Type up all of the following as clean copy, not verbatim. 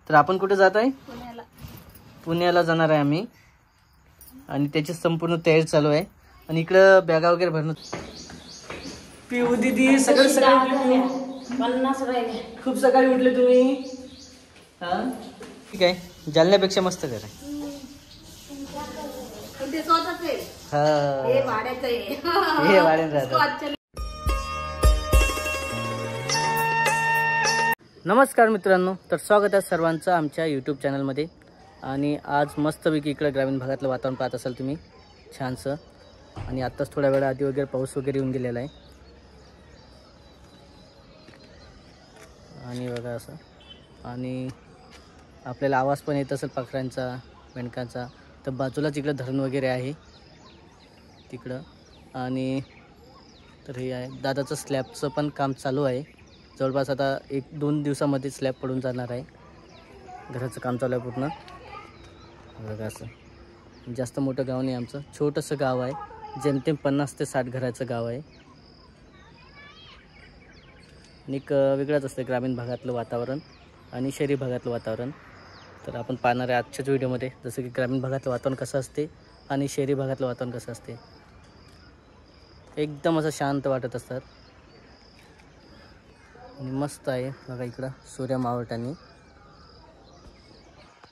तर आपण कुठे जात आहे? पुण्याला जाणार आहे आम्ही आणि त्याची संपूर्ण तयारी चालू आहे. आणि इकडं बॅगा वगैरे भरणं. पिऊ दीदी सगळं सकाळी 50 राहिले. खूप सकाळी उठले तुम्ही. हा ठीक आहे, जालन्यापेक्षा मस्त घर आहे. हे भाड्याने राहतात. नमस्कार मित्रांनो, तर स्वागत आहे सर्वांचं आमच्या यूट्यूब चॅनलमध्ये. आणि आज मस्तपैकी इकडं ग्रामीण भागातलं वातावरण पाहत असाल तुम्ही, छानसं. आणि आत्ताच थोड्या वेळा आधी वगैरे पाऊस वगैरे येऊन गेलेला आहे. आणि बघा असं, आणि आपल्याला आवाज पण येत असेल पाखरांचा, मेंढकांचा. तर बाजूलाच इकडं धरण वगैरे आहे तिकडं. आणि तर हे आहे दादाचं स्लॅबचं पण काम चालू आहे. जवळपास आता 1-2 दिवसामध्ये स्लॅब पडून जाणार आहे. घराचं काम चालू आहे पूर्ण. बघा असं, जास्त मोठं गाव नाही आमचं, छोटंसं गाव आहे. जेमतेम 50 ते 60 घराचं गाव आहे. आणि एक वेगळंच असतं ग्रामीण भागातलं वातावरण आणि शहरी भागातलं वातावरण. तर आपण पाहणार आहे आजच्याच व्हिडिओमध्ये, जसं की ग्रामीण भागातलं वातावरण कसं असते आणि शहरी भागातलं वातावरण कसं असते. एकदम असं शांत वाटत असतात. आणि मस्त आहे बघा, इकडं सूर्य मावळतानी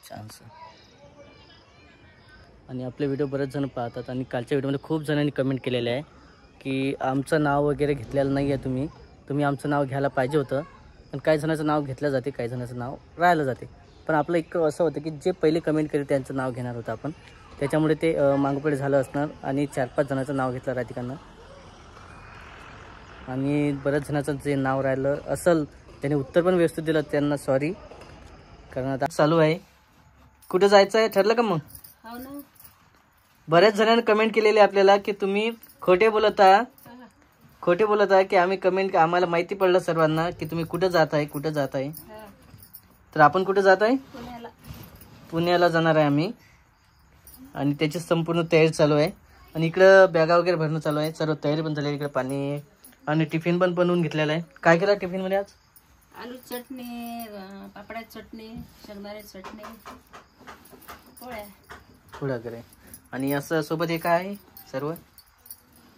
छानसं. आणि आपले व्हिडिओ बरेच जण पाहतात. आणि कालच्या व्हिडिओमध्ये खूप जणांनी कमेंट केलेले आहे की आमचं नाव वगैरे घेतलेलं नाही आहे, तुम्ही आमचं नाव घ्यायला पाहिजे होतं. पण काही जणांचं नाव घेतलं जाते, काही जणांचं नाव राहिलं जाते. पण आपलं एक असं होतं की जे पहिले कमेंट केले त्यांचं नाव घेणार होतं आपण, त्याच्यामुळे ते मागपुढे झालं असणार. आणि 4-5 जणांचं नाव घेतलं राधिकांना. आणि बऱ्याच जणांचं जे नाव राहिलं असेल त्याने उत्तर पण व्यवस्थित दिलं, त्यांना सॉरी. कारण आता चालू आहे. कुठं जायचं आहे ठरलं का मग? हो ना. बऱ्याच जणांनी कमेंट केलेले आपल्याला की तुम्ही खोटे बोलत आहे की आम्हाला माहिती पडलं सर्वांना की तुम्ही कुठं जात आहे. तर आपण कुठं जात आहे? पुण्याला जाणार आहे आम्ही आणि त्याची संपूर्ण तयारी चालू आहे. आणि इकडं बॅगा वगैरे भरणं चालू आहे. सर्व तयारी पण झाली. इकडे पाणी आणि टिफिन पण बनवून घेतलेला आहे. काय केलं टिफिनमध्ये आज? आलू चटणी, पापडाची चटणी, शेंगदाण्याची चटणी, पोळ्या वगैरे. आणि असं सोबत हे काय आहे सर्व?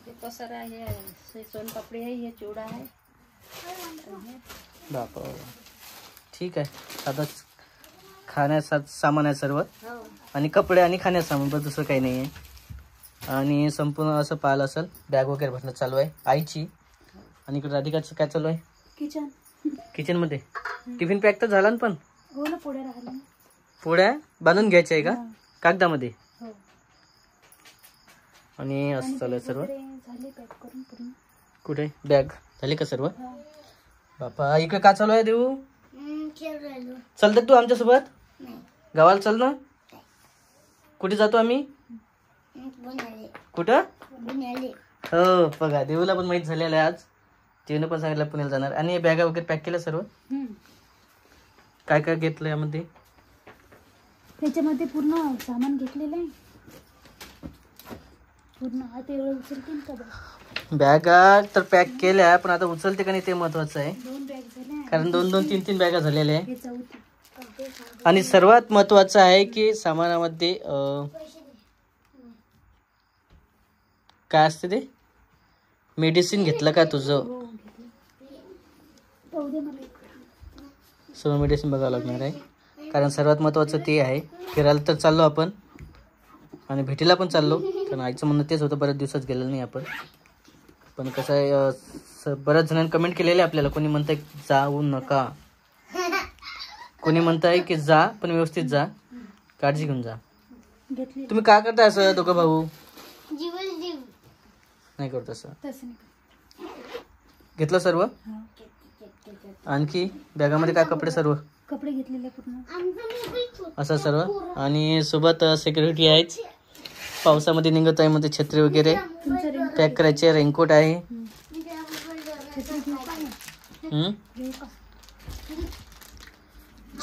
हे पसार आहे, सोनपापडी आहे, हे चिवडा आहे. बापा, ठीक आहे. आता खाण्याचं सामान आहे सर्व. आणि कपडे आणि खाण्याचं सामान, पण दुसरं काही नाही आहे. आणि संपूर्ण असं पाहिलं असेल बॅग वगैरे भरणं चालू आहे आईची. आणि इकडे राधिकाचं काय चालू आहे? किचन मध्ये टिफिन पॅक तर झाला ना? पण हो ना, पोळ्या बांधून घ्यायच्या आहे का कागदामध्ये? आणि असं चालू आहे सर्व. कुठे बॅग झाली का सर्व? बापा, इकडे का चालू आहे देऊ? चलत तू आमच्यासोबत गावाला? चल ना. कुठे जातो आम्ही? कुठं? हो बघा, देऊला पण माहित झालेलं आहे आज. तिने पण सांगितलं पुण्याला जाणार. आणि बॅगा वगैरे पॅक केल्या सर्व. काय काय घेतलं यामध्ये? त्याच्यामध्ये पूर्ण सामान घेतलेलं आहे. पूर्ण आता एवढं उचलतील का? बॅगा तर पॅक केल्या, पण आता उचलते का नाही ते महत्वाचं आहे. 2 बॅग झाल्या, कारण 2-2, 3-3 बॅगा झालेल्या आहे. आणि सर्वात महत्वाचं आहे की सामानामध्ये काय असते ते? मेडिसिन घेतलं का तुझं? सर्व मेडिसिन बघावं लागणार आहे. कारण सर्वात महत्वाचं ते आहे. फिरायला तर चाललो आपण आणि भेटीला पण चाललो. कारण आईचं म्हणणं तेच होतं, बऱ्याच दिवसात गेलेलं नाही आपण. पण कसं आहे, बऱ्याच जणांनी कमेंट केलेले आपल्याला. कोणी म्हणतंय जाऊ नका, कोणी म्हणताय की जा पण व्यवस्थित जा, काळजी घेऊन जा. तुम्ही काय करताय असं दोघं भाऊ? नाही करत असं. घेतलं सर्व? आणखी बॅगामध्ये काय? कपडे सर्व कपडे घेतलेले पूर्ण असं सर्व. आणि सोबत सिक्युरिटी आहेच. पावसामध्ये निघत आहे मध्ये छत्री वगैरे पॅक करायचे. रेनकोट आहे.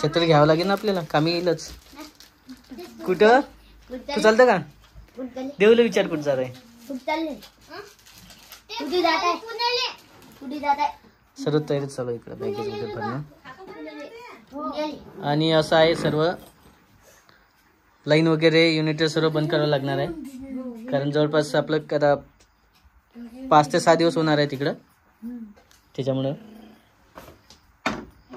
छत्री घ्यावं लागेल ना आपल्याला, कामी येईलच. कुठं तू चालतं का? देऊला विचार कुठं जात आहे. सर्व तयारी चालू आहे इकडे बॅगेज वगैरे भरणं. आणि असं आहे सर्व. लाईन वगैरे युनिटर सर्व बंद करावं लागणार आहे, कारण जवळपास आपलं आता 5 ते 6 दिवस होणार आहे तिकडं. त्याच्यामुळं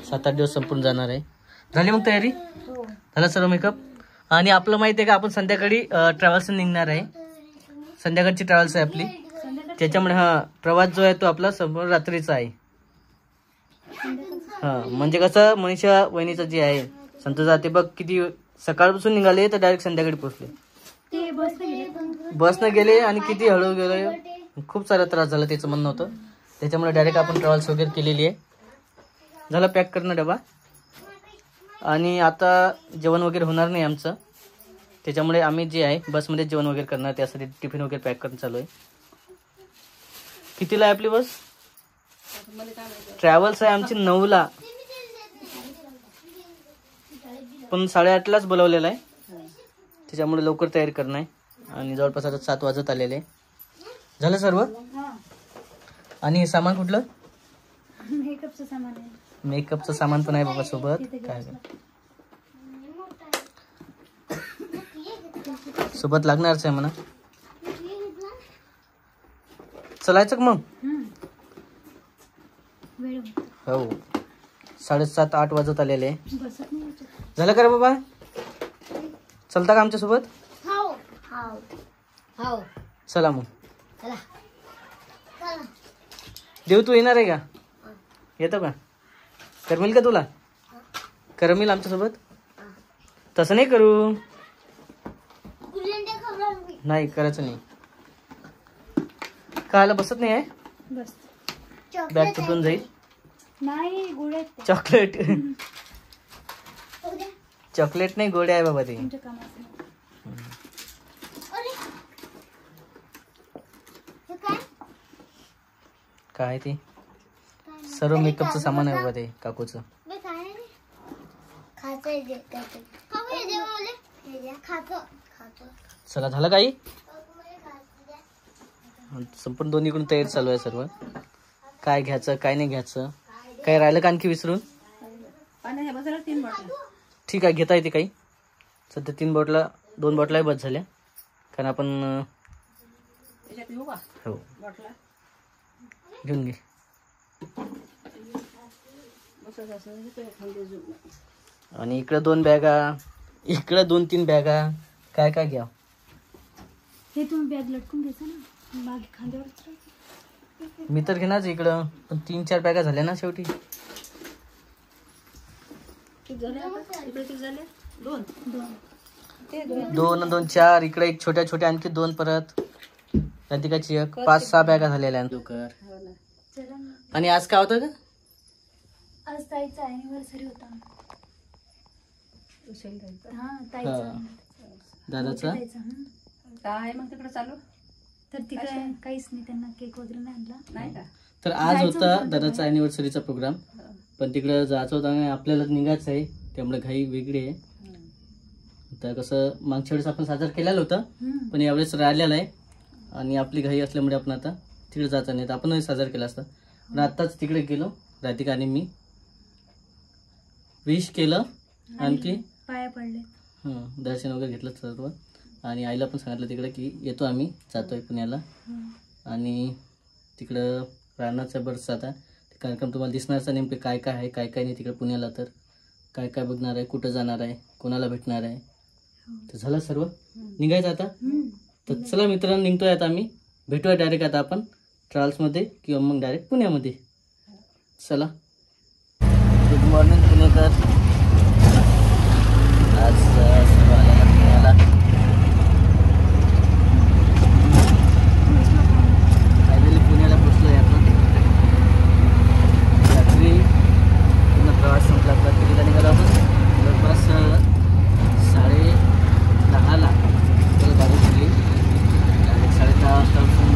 7-8 दिवस संपून जाणार आहे. झाली मग तयारी? झाला सर्व मेकअप. आणि आपलं माहिती आहे का, आपण संध्याकाळी ट्रॅव्हल्स निघणार आहे. संध्याकाळची ट्रॅव्हल्स आहे आपली, त्याच्यामुळे हा प्रवास जो आहे तो आपला संपूर्ण रात्रीचा आहे. हां, म्हणजे कसं मनीषा वहिनीचं जे आहे संतोष जाते बघ, किती सकाळपासून निघाले तर डायरेक्ट संध्याकाळी पोहोचले. बसनं गेले आणि किती हळू गेले, खूप सारा त्रास झाला त्याचं म्हणणं होतं. त्याच्यामुळे डायरेक्ट आपण ट्रॅव्हल्स वगैरे केलेली आहे. झालं पॅक करणं डबा. आणि आता जेवण वगैरे होणार नाही आमचं, त्याच्यामुळे आम्ही जे आहे बसमध्ये जेवण वगैरे करणार, त्यासाठी टिफिन वगैरे पॅक करणं चालू आहे. कितीला आहे आपली बस? ट्रॅव्हल्स आहे आमची 9ला, पण 8:30लाच बोलवलेलं आहे. त्याच्यामुळे लवकर तयारी करणं आहे. आणि जवळपास आता 7 वाजत आलेले. झालं सर्व. आणि हे सामान कुठलं? मेकअपचं सामान आहे. मेकअपचं सामान पण आहे बाबा सोबत. काय सोबत लागणारच आहे म्हणा. चलायचं का मग? हो, 7:30-8 वाजत आलेले. झालं का रे बाबा? चलता का आमच्या सोबत? चला मग. देव तू येणार आहे का? येतो का? करमील का तुला? करमील आमच्या सोबत? तसं नाही करू, नाही करायचं नाही. खायला बसत नाही आहे, बॅग तुटून जाईल. चॉकलेट चॉकलेट नाही, गोडे आहे बाबा ते. काय ते सर्व मेकअपचं सामान आहे बाबा ते काकूचं. चला झालं काही? संपूर्ण दोन्हीकडून तयारी चालू आहे सर्व. काय घ्यायचं काय नाही घ्यायचं, काय राहिलं का आणखी विसरून? ठीक आहे, घेता येते काही. सध्या 2 बॉटला बस झाल्या, कारण आपण हो घेऊन घे. आणि इकडं 2 बॅगा, इकडं 2-3 बॅगा. काय काय घ्या? हे तुम्ही बॅग लटकून घ्यायचं ना मागे खांद्यावर. मी तर घेणार इकडं, पण 3-4 बॅगा झाल्या ना शेवटी. दोन 4 इकडे, एक छोट्या छोट्या आणखी 2 परत, राधिकाची एक, 5-6 बॅगा झालेल्या आहेत. आणि आज काय होतं का? आज ताईचा अॅनिव्हर्सरी होता. दादाचा काय मग तिकडे चालू? तर तिकडे काहीच नाही, त्यांना केक वगैरे नाही आणला. नाही का? तर आज होता दादाचा अॅनिव्हर्सरीचा प्रोग्राम, पण तिकडं जायचं होतं आणि आपल्याला निघायचं आहे, त्यामुळे घाई वेगळी आहे. तर कसं मागच्या वेळेस आपण साजरा केलेलं होतं, पण यावेळेस राहिलेलं आहे. आणि आपली घाई असल्यामुळे आपण आता तिकडे जायचं नाही, तर आपणही साजरा केला असता. पण आत्ताच तिकडे गेलो, राधिका आणि मी विश केलं, आणखी पाया पडले, दर्शन वगैरे घेतलं सर्व. आणि आईला पण सांगितलं तिकडे की येतो आम्ही, जातोय पुण्याला. आणि तिकडं राहण्याचा बरंच आता कार्यक्रम तुम्हाला दिसणारचा, नेमके काय काय आहे काय काय नाही तिकडे पुण्याला. तर काय काय बघणार आहे, कुठं जाणार आहे, कोणाला भेटणार आहे, तर झालं सर्व. निघायचं आता. तर चला मित्रांनो, निघतोय आता आम्ही. भेटूया डायरेक्ट आता आपण ट्रॅव्हल्समध्ये किंवा मग डायरेक्ट पुण्यामध्ये. चला. गुड मॉर्निंग पुणेकर. आज सर्व आलेला पुण्याला. फायनली पुण्याला पोचलो आहे आपण. रात्री पूर्ण प्रवास संपला. आपला कितीला निघाला आपण? जवळपास 10:30ला गाडी फिरली. 10:30 वाजतापासून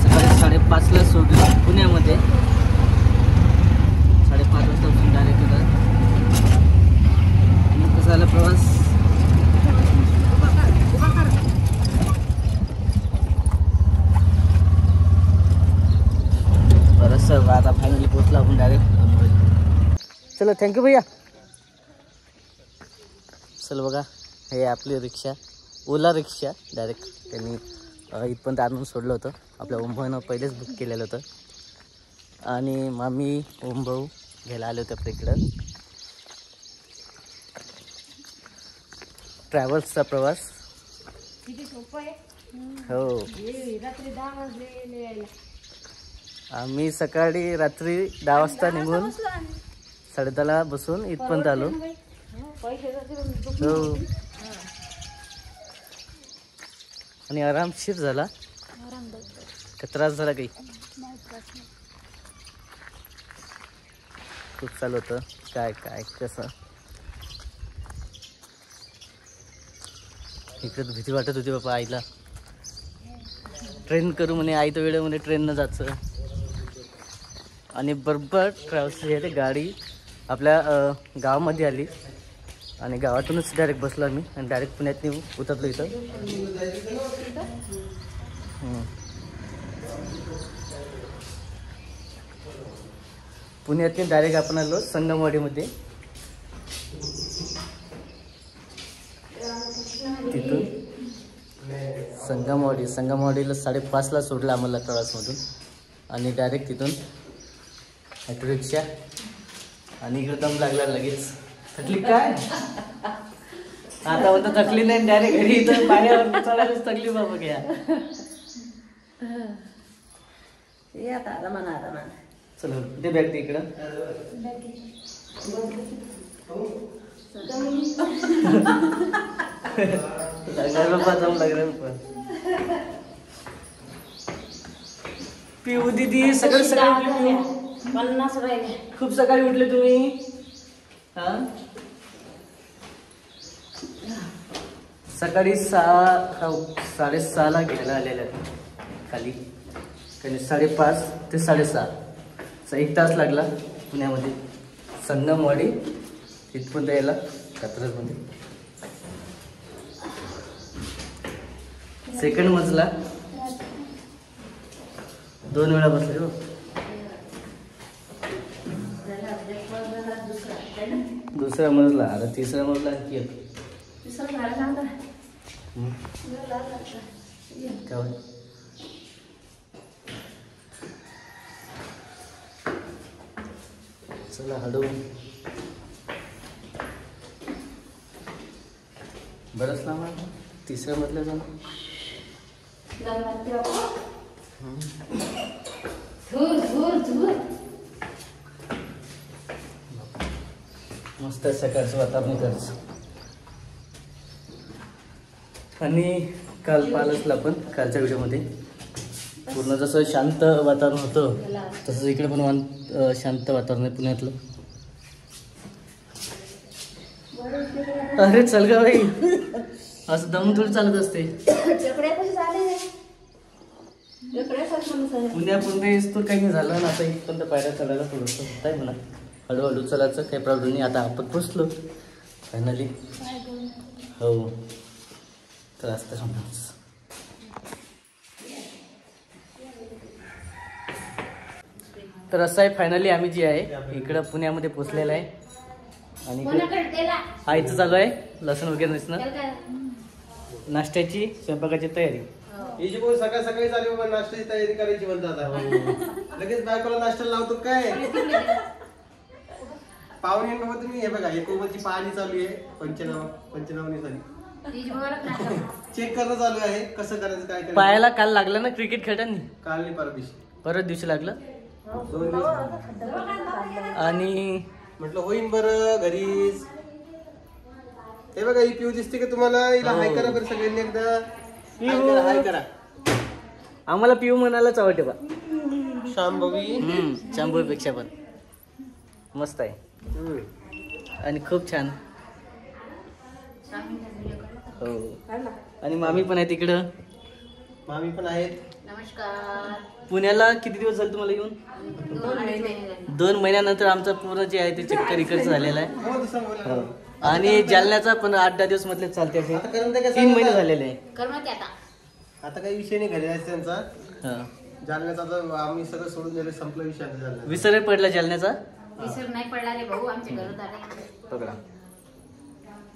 सकाळी 5:30ला सोडलं पुण्यामध्ये. 5:30 चलो थँक्यू भैया. चल बघा, हे आपली रिक्षा, ओला रिक्षा डायरेक्ट त्यांनी इथपर्यंत आणून सोडलं होतं. आपल्या ओमभाऊनं पहिलेच बुक केलेलं होतं. आणि मामी ओमभाऊ घ्यायला आले होते आपल्या इकडं. ट्रॅव्हल्सचा प्रवास. हो, आम्ही सकाळी रात्री 10 वाजता निघून 10:30ला बसून इथपर्यंत आलो. हो, आणि आरामशीर झाला. का त्रास झाला काही? खूप चालू होतं. काय काय कसं इकडे भीती वाटत होती बाबा आईला. ट्रेन करू म्हणे, आई तर वेळेमध्ये ट्रेननं जायचं. आणि बरोबर ट्रॅव्हल्सची गाडी आपल्या गावामध्ये आली आणि गावातूनच डायरेक्ट बसलो आम्ही आणि डायरेक्ट पुण्यात उतरलो इथं. पुण्यात डायरेक्ट आपण आलो संगमवाडीमध्ये. तिथून संगमवाडीला 5:30ला सोडलं आम्हाला ट्रॅव्हल्समधून. आणि डायरेक्ट तिथून ऑटो रिक्षा. आणि इकडे दम लागला लगेच. थकली काय आता होतं? थकली नाही, डायरेक्ट घरी इथं पाण्यावर चढायलाच थकली बाबा घ्या. चलो ते बॅग ते इकडं. लागणार बाबा, दम लागणार बाबा. पिऊ दीदी सगळं 50 राहिले. खूप सकाळी उठले तुम्ही. हा, सकाळी 6:30ला घ्यायला आलेल्या खाली. त्याने 5:30 ते 6:30 1 तास लागला पुण्यामध्ये. संगमवाडी इथपर्यंत यायला कात्रजमध्ये. सेकंड मजला 2 वेळा बसले. हो, दुसरा मजला. आता तिसरा मजला आणखी एक. चला हळू. बरंच लांब आहे. तिसऱ्या मधल्या जाऊन मस्त सकाळचं वातावरण करायचं. आणि काल पाहिलंच आपण कालच्या व्हिडिओमध्ये पूर्ण जसं शांत वातावरण होतं तसंच इकडे पण शांत वातावरण आहे पुण्यातलं. अरे चल ग बाई, असं दम थोडी चालत असते. पुण्यापुणे तो काही नाही झालं ना. आता इथपर्यंत पायऱ्या चढायला थोडंसं होत आहे म्हणा. हळूहळू चलायचं, काही प्रॉब्लेम नाही. आता आपण पोचलो फायनली. हो, तर असतं समज. तर असं आहे, फायनली आम्ही जे आहे इकडं पुण्यामध्ये पोचलेलं आहे. आणि आईचं चालू आहे लसूण वगैरे नसणं. नाश्त्याची स्वयंपाकाची तयारी. सकाळ सकाळी चालू बाबा, नाश्त्याची तयारी करायची म्हणतात. लगेच बायकोला नाश्त्याला लावतो काय? पाहुणे बाबा तुम्ही हे बघा, एकोबरची पाहणी चालू आहे. पंचनावणी झाली. चेक करणं चालू आहे, कसं करायचं काय करायचं. पायाला काल लागलं ना क्रिकेट खेळताना? काल नाही, परत दिवशी लागलं. 2 दिवस. आणि म्हटलं होईन बरं घरीच. हे बघा, ही पिऊ दिसते का तुम्हाला? हिला हाय करा बरं सगळ्यांनी एकदा. हाय करा. आम्हाला पिऊ म्हणायलाच आवडते बा. शांभवी. शांभवीपेक्षा पण मस्त आहे. आणि खूप छान. हो, आणि मामी पण आहे तिकडं. मामी पण आहेत. नमस्कार. पुण्याला किती दिवस झाले तुम्हाला येऊन? 2 महिन्यानंतर आमचं पूर्ण जे आहे ते चक्कर इकडचं झालेलं आहे. आणि जालन्याचा पण 8-10 दिवस म्हटले चालते. 3 महिने झालेले आहे. आता काही विषय नाही घरी त्यांचा. जालन्याचा आम्ही सगळं सोडून दिलं, संपला विषय. विसर पडला जालन्याचा. विसर नाही पडला रे भाऊ आमच्या घरात आले. बघा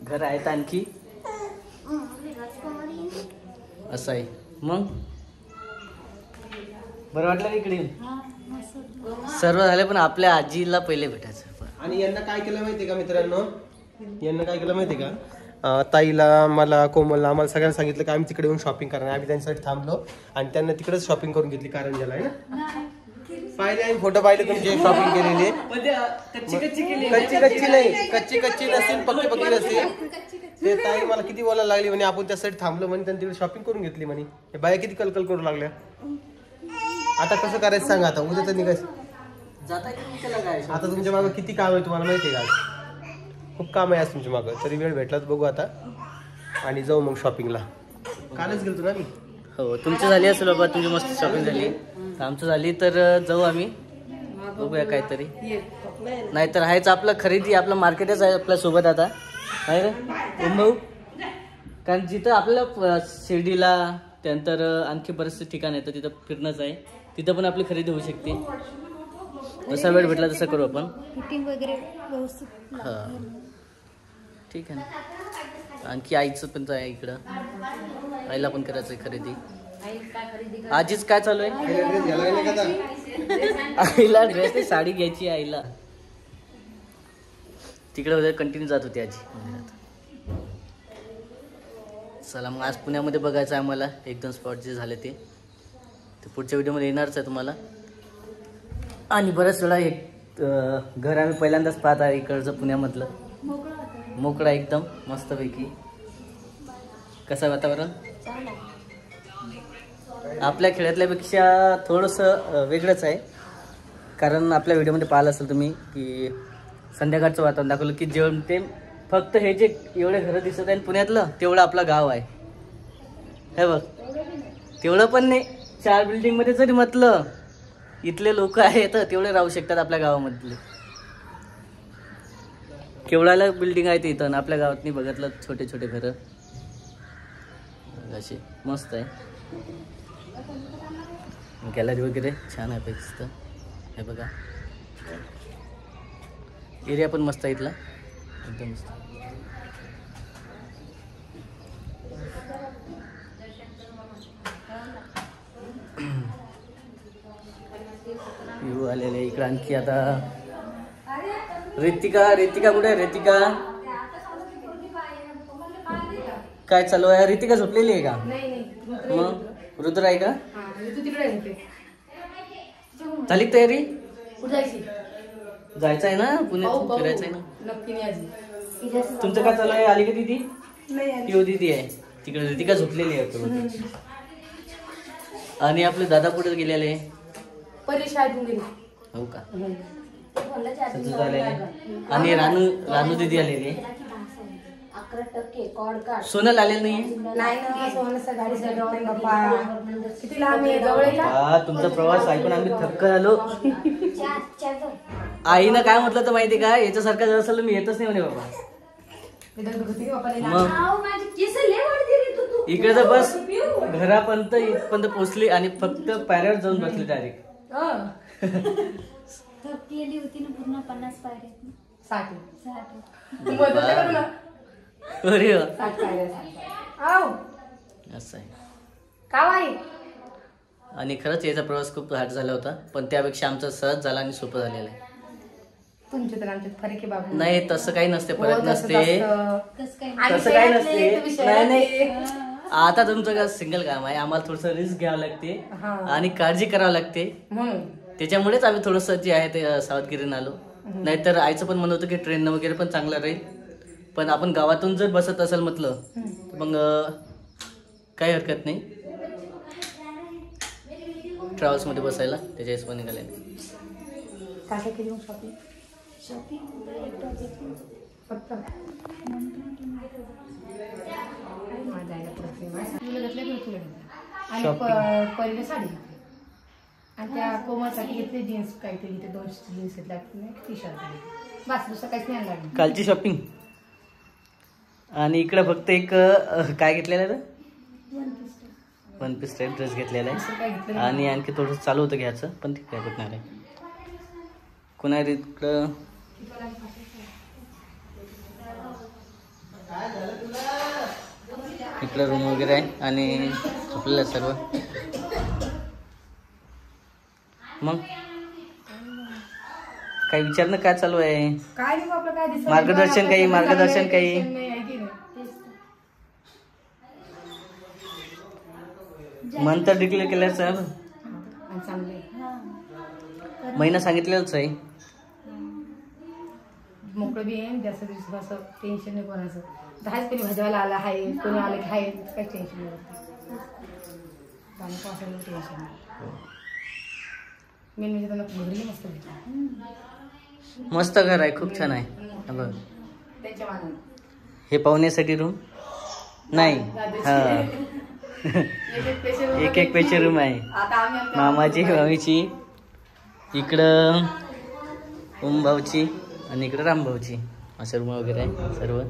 घर आहेत आणखी असं आहे. मग बरं वाटलं ना इकडे येऊन? सर्व झाले पण आपल्या आजीला पहिले भेटायचं. आणि यांना काय केलं माहितीये का मित्रांनो, यांना काय केलं माहितीये का, ताईला मला कोमलला आम्हाला सगळ्यांना सांगितलं की आम्ही तिकडे येऊन शॉपिंग करणार. आम्ही त्यांच्यासाठी थांबलो आणि त्यांना तिकडेच शॉपिंग करून घेतली कारंजाला आहे ना. पाहिले आम्ही फोटो पाहिले तुमचे शॉपिंग केलेले. कच्ची नाही, कच्ची नसेल, पक्की नसेल. ते ताई मला किती बोलायला लागली म्हणे आपण त्यासाठी थांबलो म्हणे, त्यांनी तिकडे शॉपिंग करून घेतली म्हणे. हे बाया किती कलकल करू लागल्या. आता कसं करायचं सांगा, आता उद्या तर निघायचं. आता तुमच्या मागं किती काम आहे तुम्हाला माहिती आहे का? खूप काम आहे आज तुमच्या मागं. तरी वेळ भेटला तर बघू आता आणि जाऊ मग शॉपिंगला. कालच गेलतो ना मी. हो तुमची झाली असेल बाबा, तुमची मस्त शॉपिंग झाली. आमचं झाली तर जाऊ आम्ही, बघूया काहीतरी. नाहीतर आहेच आपलं खरेदी, आपलं मार्केटच आहे आपल्या सोबत आता आहे रे भाऊ. कारण जिथं आपल्याला शिर्डीला त्यानंतर आणखी बरेचसे ठिकाण आहेत, तर तिथं फिरणंच आहे. तिथं पण आपली खरेदी होऊ शकते. जसा वेळ भेटला तसं करू आपण. फिटिंग वगैरे व्यवस्थित. हां ठीक आहे ना. आणखी आईचं पण आहे इकडं, आईला पण करायचं आहे खरेदी. आजीच काय चालू आहे? आईला ड्रेस नाही, साडी घ्यायची आईला. तिकडे वगैरे कंटिन्यू जात होती आजी मंदिरात. चला मग आज पुण्यामध्ये बघायचं आहे आम्हाला 1-2 स्पॉट जे झाले ते पुढच्या व्हिडिओमध्ये येणारच आहे तुम्हाला. आणि बऱ्याच वेळा एक घर आम्ही पहिल्यांदाच पाहत आहे इकडचं पुण्यामधलं. मोकळा एकदम मस्तपैकी. कसं वातावरण? आपल्या खेड्यातल्यापेक्षा थोडंसं वेगळंच आहे. कारण आपल्या व्हिडिओमध्ये पाहिलं असेल तुम्ही की संध्याकाळचं वातावरण दाखवलं की जेवण ते फक्त हे जे एवढे घरं दिसत आहे पुण्यातलं तेवढं आपलं गाव आहे. हे बघ तेवढं पण नाही, 4 बिल्डिंगमध्ये जरी म्हटलं इथले लोक आहेत तेवढे राहू शकतात आपल्या गावामधले. केवढ्याला बिल्डिंग आहे इथं आणि आपल्या गावात नाही बघितलं छोटे छोटे घरं असे मस्त आहे. गॅलरी वगैरे छान आहे पैसे. हे बघा एरिया पण मस्त आहे इथला एकदम मस्त. आलेले इकडे आणखी आता रितिका कुठे आहे? रितिका काय चालू आहे? रितिका झोपलेली आहे का? मग रुद्र आहे का? झाली तयारी? जायचं आहे ना पुण्यात, फिरायचं आहे ना. तुमचं काय चालू आहे? आली का दीदी? पिओ दीदी आहे तिकडे. रितिका झोपलेली आहे. आणि आपले दादा कुठे गेलेले? हो का? आणि रानू दीदी आलेली. सोनल आलेलं नाही. तुमचा प्रवास ऐकून आम्ही थक्क झालो. आईनं काय म्हटलं तर माहिती का, याच्यासारखं जर असेल मी येतच नाही म्हणे बाबा. मग इकडे तर बस घरापर्यंत इथपर्यंत पोहोचली आणि फक्त पायऱ्यावर जाऊन बसली डायरेक्ट. थकलेली होती ना पूर्ण 50 पायऱ्या. अरे असं आहे. आणि खरंच याचा प्रवास खूप हार्ड झाला होता, पण त्यापेक्षा आमचा सहज झाला आणि सोपं झालेला आहे. नाही तसं काही नसते, परत नसते तसं काही नसते. नाही आता तुमचं का सिंगल काम आहे, आम्हाला थोडस रिस्क घ्यावं लागते आणि काळजी करावं लागते. त्याच्यामुळेच आम्ही थोडस जे आहे ते सावधगिरीने आलो. नाहीतर आईचं पण म्हणत होतं की ट्रेन वगैरे पण चांगलं राहील, पण आपण गावातून जर बसत असेल म्हटलं तर मग काही हरकत नाही ट्रॅव्हल्स मध्ये बसायला. त्याच्या हिशोबाने निघाले. पहिले साडी आणि त्या कोमलसाठी घेतले जीन्स, काहीतरी 2 जीन्स घेतल्या, टी शर्ट, बस दुसरं काहीच नाही आणलं. कालची शॉपिंग. आणि इकडे फक्त एक काय घेतलेलं आहे? 1 पीस टाईप ड्रेस घेतलेला आहे. आणि आणखी थोडंसं चालू होतं घ्यायचं, पण ते काय भेटणार आहे. पुन्हा इकडं इकडं रूम वगैरे आहे आणि झोपलेलं सर्व. मग काही विचारणं काय चालू आहे? काय नाही आपलं काय दिसत मार्गदर्शन काही मार्गदर्शन काही मन तर डिक्लेअर केलं सर. चांगले महिना सांगितलेलंच आहे. मोकळं बी आहे जास्त दिवस असं टेन्शन नाही कोणाचं. दहाच कोणी भाजीवाला आला आहे कोणी आलं की आहे काही टेन्शन नाही. पाणी पावसाला टेन्शन नाही. मेन म्हणजे त्यांना घरी मस्त भेटला. मस्त घर आहे खूप छान आहे. बघ त्याच्या मानाने हे पाहुण्यासाठी रूम नाही हा एक एक पेचे रूम आहे. आता आम्ही मामाची मामीची इकडं भाऊची आणि इकडं रामभाऊची असे रूम वगैरे आहे सर्व.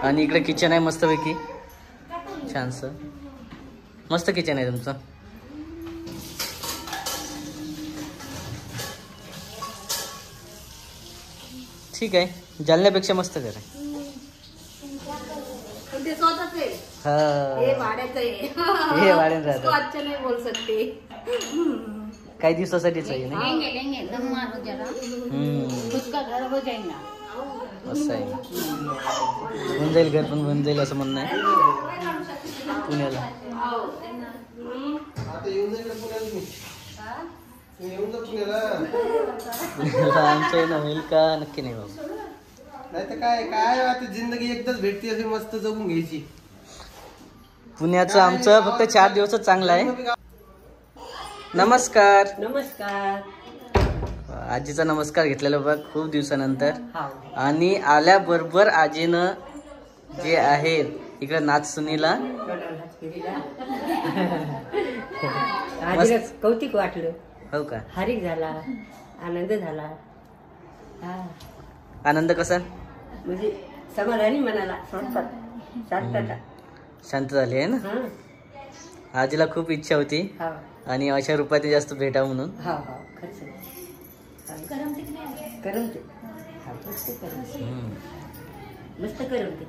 आणि इकडे किचन आहे मस्तपैकी छानस मस्त किचन आहे तुमचं. ठीक आहे जालन्यापेक्षा मस्त घर आहे. ते स्वतःच आहे. हा हे भाड्याचं आहे. हे वाढेल उसको राहतात अच्छा नहीं बोल सकते. काही दिवसासाठीच आहे ना. लेंगे लेंगे दम मारो जरा. खुद का घर हो जाएगा. असं आहे होऊन जाईल घर पण होऊन जाईल असं म्हणणं आहे पुण्याला. आता येऊन जाईल पुण्याला मी. येऊन जा पुण्याला. पुण्याला आमच्या येणं होईल का? नक्की नाही बाबा. नाही तर काय काय आता जिंदगी एकदाच भेटते अशी मस्त जगून घ्यायची. पुण्याचं आमचं फक्त 4 दिवसच चांगलं आहे. नमस्कार. नमस्कार. आजीचा नमस्कार घेतलेला बघ खूप दिवसानंतर. आणि आल्याबरोबर आजीनं जे आहेत इकडे नाच सुनीला कौतिक वाटलं. हो का? हरिक झाला आनंद झाला. आनंद कसा? म्हणजे समाधानी मनाला शांत झाली आहे ना. आजीला खूप इच्छा होती आणि अशा रूपात जास्त भेटा म्हणून. मस्त करमते.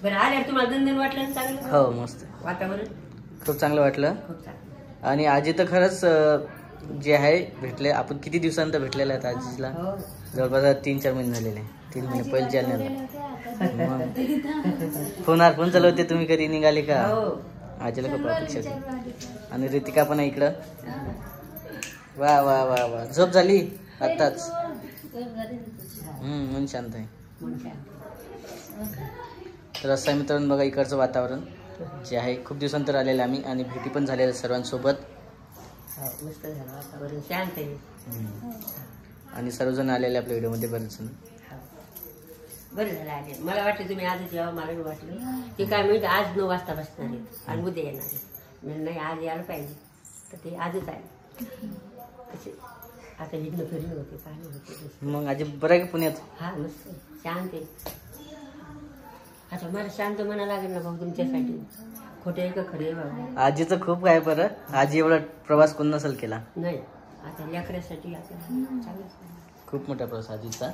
बरं आल्यावर तुम्हाला दंदन वाटलं चांगलं? हो मस्त वातावरण खूप चांगलं वाटलं. खूप चांगलं. आणि आजी तर खरंच जे आहे भेटले आपण किती दिवसानंतर भेटलेले आहेत आजीला. जवळपास 3-4 महिने झालेले. 3 महिने पहिले जालन्याला फोन चालवते तुम्ही कधी निघाले का? आजीला खूप अपेक्षा होती. आणि रितिका पण आहे इकडं. वा वा वा वा झोप झाली आत्ताच. मन शांत आहे. तर असं आहे मित्रांनो बघा इकडचं वातावरण जे आहे खूप दिवसानंतर आलेलं आम्ही आणि भेटी पण झालेल्या सर्वांसोबत. मस्त झालं वातावरण शांत आहे. आणि सर्वजण आलेले आपल्या व्हिडिओमध्ये बरेच जण. बरं झालं आले. मला वाटलं तुम्ही आजच यावं. मला वाटलं ते काय म्हणजे आज 9 वाजता बसणार आहेत आणि उद्या येणार आहेत. म्हणजे नाही आज यायला पाहिजे तर ते आजच आले. तसे आता इथनं फिरणं होते पाणी होते. मग आजी बरं आहे का पुण्यात? हा मस्त शांत आहे. आता मला शांत म्हणा लागेल ना भाऊ तुमच्यासाठी. खोटे आहे का खरे बाबा? आजीचं खूप काय बरं. आजी एवढा प्रवास कोण नसेल केला. नाही आता लेकरासाठी आपण चांगलं खूप मोठा प्रवास आजीचा.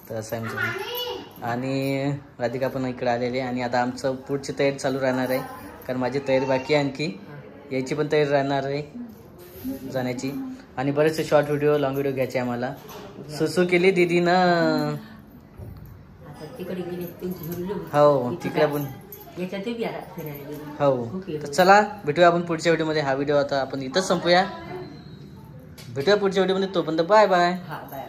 तर असं आहे आमचं. आणि राधिका पण इकडे आलेली आणि आता आमचं पुढची तयारी चालू राहणार आहे. कारण माझी तयारी बाकी आहे आणखी यायची पण तयारी राहणार आहे जाण्याची. आणि बरेचसे शॉर्ट व्हिडिओ लॉंग व्हिडिओ घ्यायचे आम्हाला. सुसू केली दीदीनं. तिकडे गेली त्यांची हो तिकडे पण याच्यात फिरायला गेली. हो तर चला भेटूया आपण पुढच्या व्हिडिओमध्ये. हा व्हिडिओ आता आपण इथंच संपूया. भेटूया पुढच्या व्हिडिओमध्ये. तोपर्यंत बाय बाय. हा बाय बाय.